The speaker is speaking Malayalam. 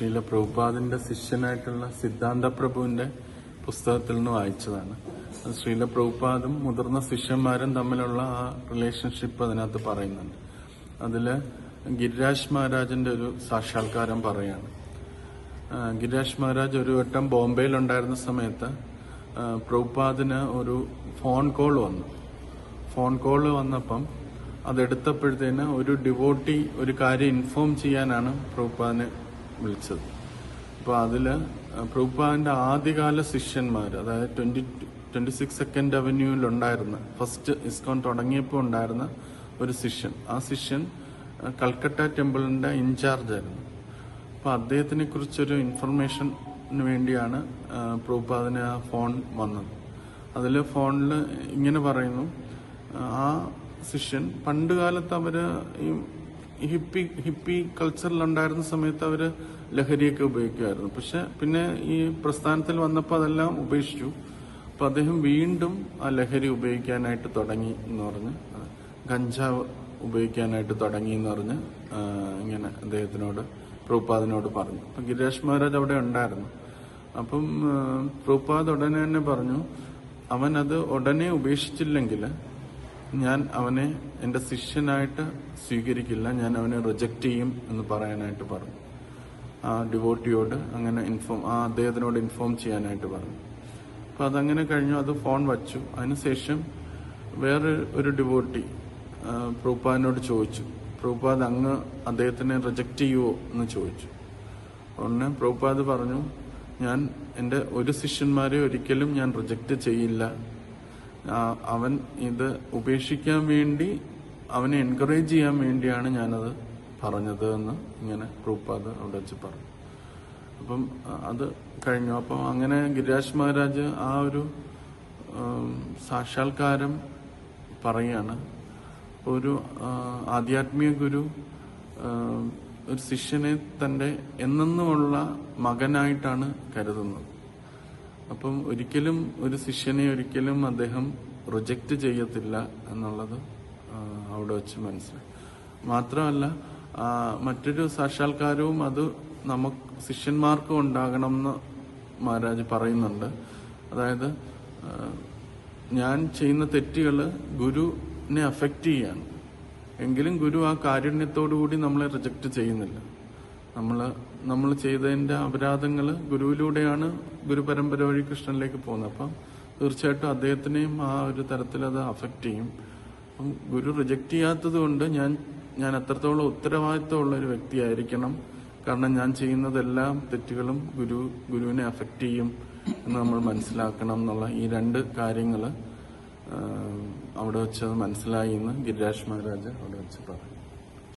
ശ്രീല പ്രഭുപാദിന്റെ ശിഷ്യനായിട്ടുള്ള സിദ്ധാന്ത പ്രഭുവിന്റെ പുസ്തകത്തിൽ നിന്ന് വായിച്ചതാണ്. അത് ശ്രീല പ്രഭുപാദും മുതിർന്ന ശിഷ്യന്മാരും തമ്മിലുള്ള ആ റിലേഷൻഷിപ്പ് അതിനകത്ത് പറയുന്നുണ്ട്. അതില് ഗിരിരാജ് മഹാരാജിന്റെ ഒരു സാക്ഷാത്കാരം പറയാണ്. ഗിരിരാജ് മഹാരാജ് ഒരു വട്ടം ബോംബെയിൽ ഉണ്ടായിരുന്ന സമയത്ത് പ്രഭുപാദിന് ഒരു ഫോൺ കോൾ വന്നപ്പം അതെടുത്തപ്പോഴത്തേന് ഒരു ഡിവോട്ടി ഒരു കാര്യം ഇൻഫോം ചെയ്യാനാണ് പ്രഭുപാദിനെ വിളിച്ചത്. അപ്പോൾ അതില് പ്രഭുപാദിന്റെ ആദ്യകാല ശിഷ്യന്മാർ, അതായത് 26 സെക്കൻഡ് അവന്യൂവിലുണ്ടായിരുന്ന ഫസ്റ്റ് ഇസ്കോൺ തുടങ്ങിയപ്പോൾ ഉണ്ടായിരുന്ന ഒരു ശിഷ്യൻ, ആ ശിഷ്യൻ കൽക്കട്ട ടെമ്പിളിന്റെ ഇൻചാർജ് ആയിരുന്നു. അപ്പൊ അദ്ദേഹത്തിനെ കുറിച്ചൊരു ഇൻഫർമേഷന് വേണ്ടിയാണ് പ്രഭുപാദിന് ആ ഫോൺ വന്നത്. അതിൽ ഫോണിൽ ഇങ്ങനെ പറയുന്നു, ആ ശിഷ്യൻ പണ്ട് കാലത്ത് അവര് ഈ ഹിപ്പി കൾച്ചറിലുണ്ടായിരുന്ന സമയത്ത് അവര് ലഹരിയൊക്കെ ഉപയോഗിക്കുമായിരുന്നു. പക്ഷെ പിന്നെ ഈ പ്രസ്ഥാനത്തിൽ വന്നപ്പോൾ അതെല്ലാം ഉപേക്ഷിച്ചു. അപ്പൊ അദ്ദേഹം വീണ്ടും ആ ലഹരി ഉപയോഗിക്കാനായിട്ട് തുടങ്ങി എന്ന് പറഞ്ഞ്, ഗഞ്ചാവ് ഉപയോഗിക്കാനായിട്ട് തുടങ്ങി എന്ന് പറഞ്ഞ് ഇങ്ങനെ പ്രഭുപാദിനോട് പറഞ്ഞു. അപ്പൊ ഗിരിരാജ് മഹാരാജ് അവിടെ ഉണ്ടായിരുന്നു. അപ്പം പ്രഭുപാദ് ഉടനെ തന്നെ പറഞ്ഞു, അവൻ അത് ഉടനെ ഉപേക്ഷിച്ചില്ലെങ്കിൽ ഞാൻ അവനെ എന്റെ ശിഷ്യനായിട്ട് സ്വീകരിക്കില്ല, ഞാൻ അവനെ റിജക്റ്റ് ചെയ്യും എന്ന് പറയാനായിട്ട് പറഞ്ഞു. ആ ഡിവോട്ടിയോട് അങ്ങനെ അദ്ദേഹത്തിനോട് ഇൻഫോം ചെയ്യാനായിട്ട് പറഞ്ഞു. അപ്പൊ അതങ്ങനെ കഴിഞ്ഞു. അത് ഫോൺ വച്ചു. അതിനുശേഷം വേറെ ഒരു ഡിവോട്ടി പ്രഭുപാദിനോട് ചോദിച്ചു, പ്രഭുപാദ് അങ്ങ് അദ്ദേഹത്തിനെ റിജക്റ്റ് ചെയ്യുവോ എന്ന് ചോദിച്ചു. ഉടനെ പ്രഭുപാദ് പറഞ്ഞു, ഞാൻ എന്റെ ഒരു ശിഷ്യന്മാരെ ഒരിക്കലും ഞാൻ റിജക്റ്റ് ചെയ്യില്ല, അവൻ ഇത് ഉപേക്ഷിക്കാൻ വേണ്ടി അവനെ എൻകറേജ് ചെയ്യാൻ വേണ്ടിയാണ് ഞാനത് പറഞ്ഞത് എന്ന് ഇങ്ങനെ പ്രഭുപാദ് അവിടെ വെച്ച് പറഞ്ഞു. അപ്പം അത് കഴിഞ്ഞു. അപ്പം അങ്ങനെ ഗിരിരാജ് മഹാരാജ് ആ ഒരു സാക്ഷാത്കാരം പറയാണ്. ഒരു ആധ്യാത്മിക ഗുരു ഒരു ശിഷ്യനെ തന്റെ എന്നെന്നുമുള്ള മകനായിട്ടാണ് കരുതുന്നത്. അപ്പം ഒരിക്കലും ഒരു ശിഷ്യനെ ഒരിക്കലും അദ്ദേഹം റിജക്റ്റ് ചെയ്യത്തില്ല എന്നുള്ളത് അവിടെ വെച്ച് മനസ്സിലായി. മാത്രമല്ല മറ്റൊരു സാക്ഷാത്കാരവും അത് നമുക്ക് ശിഷ്യന്മാർക്കും ഉണ്ടാകണം എന്ന് മഹാരാജ് പറയുന്നുണ്ട്. അതായത് ഞാൻ ചെയ്യുന്ന തെറ്റുകൾ ഗുരുവിനെ അഫക്റ്റ് ചെയ്യാണ്, എങ്കിലും ഗുരു ആ കാരുണ്യത്തോടുകൂടി നമ്മളെ റിജക്റ്റ് ചെയ്യുന്നില്ല. നമ്മൾ ചെയ്തതിന്റെ അപരാധങ്ങൾ ഗുരുവിലൂടെയാണ് ഗുരുപരമ്പര വഴി കൃഷ്ണനിലേക്ക് പോകുന്നത്. അപ്പം തീർച്ചയായിട്ടും അദ്ദേഹത്തിനെയും ആ ഒരു തരത്തിൽ അത് അഫക്റ്റ് ചെയ്യും. അപ്പം ഗുരു റിജക്റ്റ് ചെയ്യാത്തത് കൊണ്ട് ഞാൻ അത്രത്തോളം ഉത്തരവാദിത്തമുള്ള ഒരു വ്യക്തിയായിരിക്കണം. കാരണം ഞാൻ ചെയ്യുന്നതെല്ലാം തെറ്റുകളും ഗുരുവിനെ അഫക്റ്റ് ചെയ്യും എന്ന് നമ്മൾ മനസ്സിലാക്കണം എന്നുള്ള ഈ രണ്ട് കാര്യങ്ങൾ അവിടെ വെച്ച് മനസ്സിലായി എന്ന് ഗിരിരാജ് മഹാരാജ് അവിടെ വെച്ച് പറഞ്ഞു.